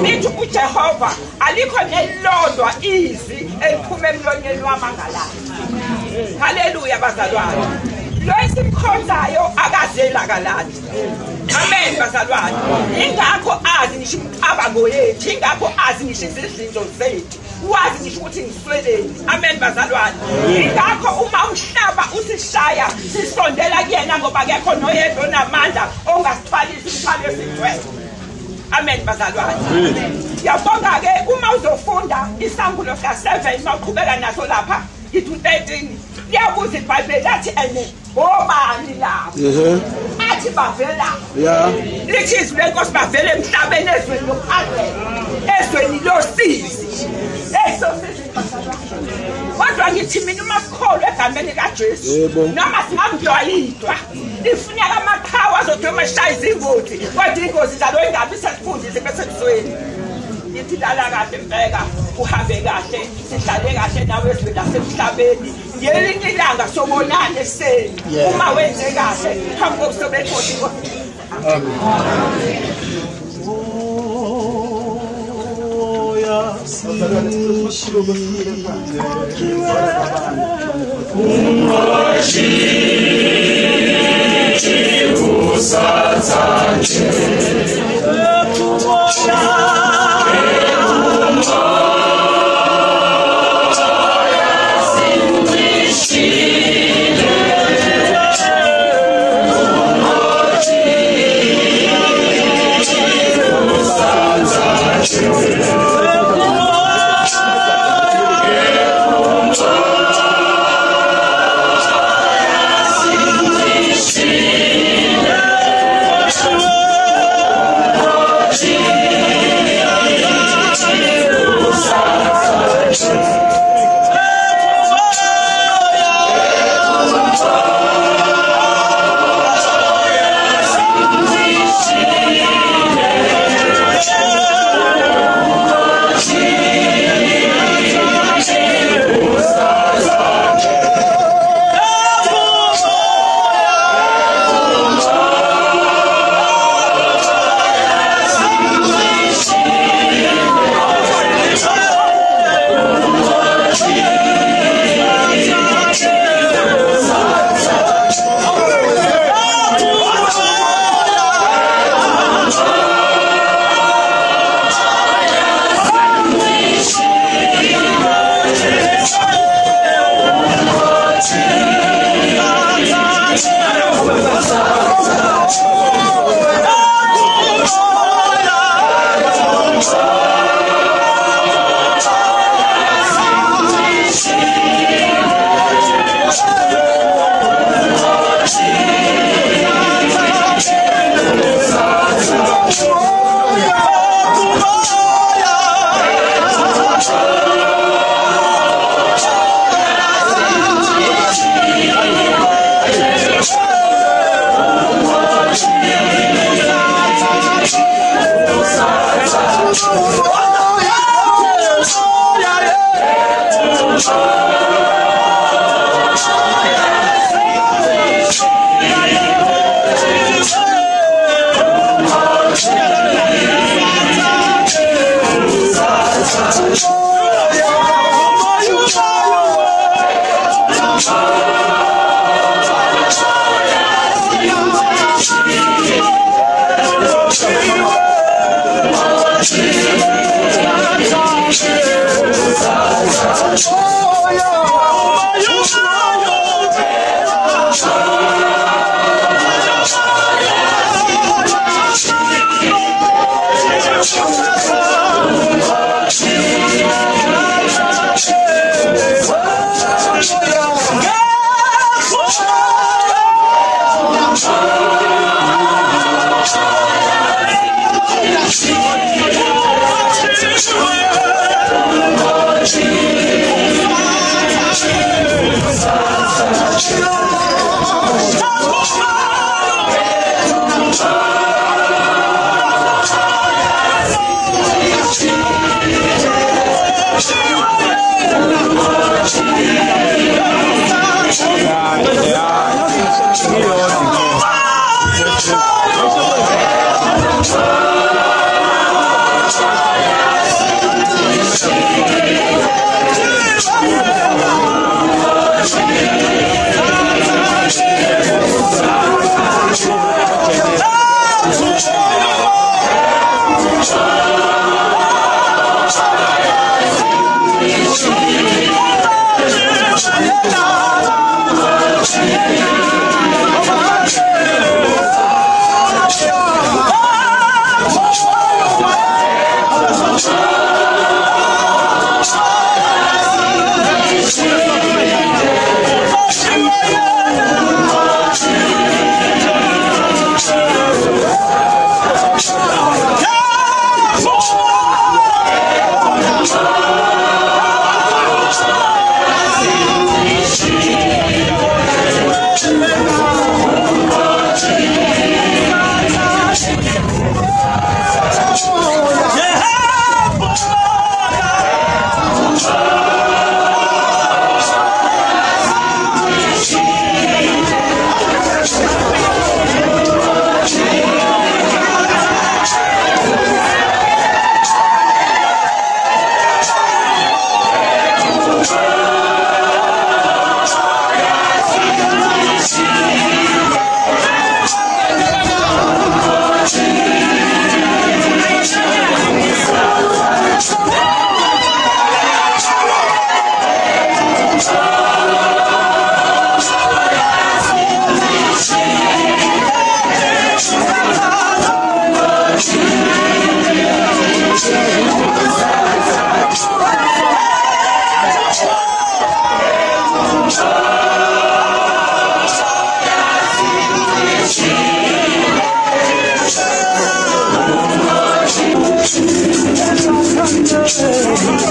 lithi uJehova alikho nelodwa izwi eliphuma emlonyeni wamangalayo. Haleluya bazalwane. Lo esimkhonzayo akazela kalani. Amen bazalwane. Ingakho azi ngisho umcabango yethu, ingakho azi ngisho izidlingo zethu. Wazi ngisho ukuthi ngisweleni. Amen bazalwane. Ingakho uma umhlaba usishaya sisondela kuyena ngoba akekho noyedwa onamandla ongasithwalisa imithwalo yesithwele. Amen bazalwane. Yabonga ke uma uzofunda isambulo sika7 mawuqhubeka naso lapha i213 liyabuza iBhayibheli lathi ene obani lapho athi bavela lithi izwi lenkosi bavela emhlabeni ezweni lokuphazela ezweni losizi kodwa ngithi mina uma sikholwe egameni kaJesu noma singamdwayidwa ifuneka amaqhawe azoduma eshaya izingozi kodwa ingozi njalo ingabi sesifundise bese kusweni yithi lala kahle mbeka uhambe kahle sihlale kahle nawe ezweni lasemhlabeni ngelinye ilanga sobonana eseni uma wenze kahle phambi kokusobe inkosi Hallelujah.